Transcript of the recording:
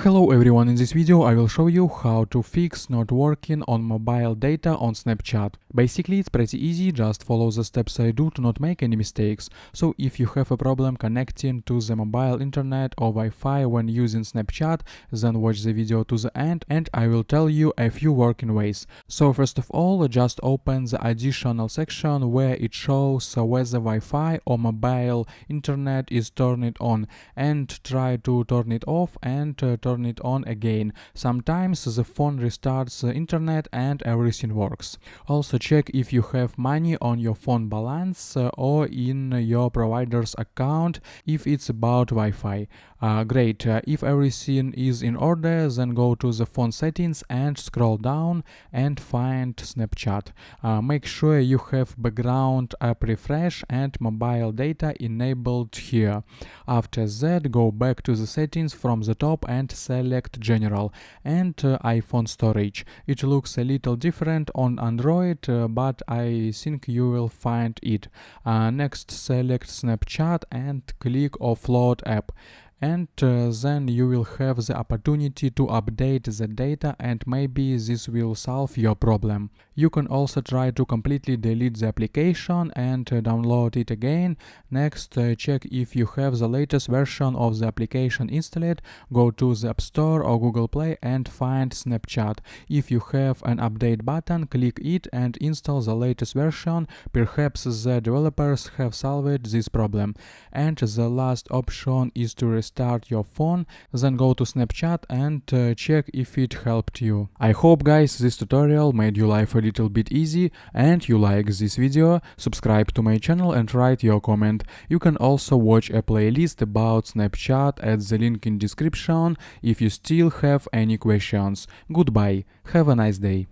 Hello everyone, in this video I will show you how to fix not working on mobile data on Snapchat. Basically it's pretty easy, just follow the steps I do to not make any mistakes. So if you have a problem connecting to the mobile internet or Wi-Fi when using Snapchat, then watch the video to the end and I will tell you a few working ways. So first of all, just open the additional section where it shows whether Wi-Fi or mobile internet is turned on, and try to turn it off and turn it on again. Sometimes the phone restarts the internet and everything works. Also check if you have money on your phone balance or in your provider's account if it's about Wi-Fi. Great, if everything is in order, then go to the phone settings and scroll down and find Snapchat. Make sure you have background app refresh and mobile data enabled here. After that, go back to the settings from the top and select General and iPhone storage. It looks a little different on Android, but I think you will find it. Next, select Snapchat and click Offload app. And then you will have the opportunity to update the data, and maybe this will solve your problem. You can also try to completely delete the application and download it again. Next, check if you have the latest version of the application installed. Go to the App Store or Google Play and find Snapchat. If you have an update button, click it and install the latest version. Perhaps the developers have solved this problem. And the last option is to restart your phone, then go to Snapchat and check if it helped you. I hope guys this tutorial made your life a little bit easy and you like this video. Subscribe to my channel and write your comment. You can also watch a playlist about Snapchat at the link in description if you still have any questions. Goodbye, have a nice day.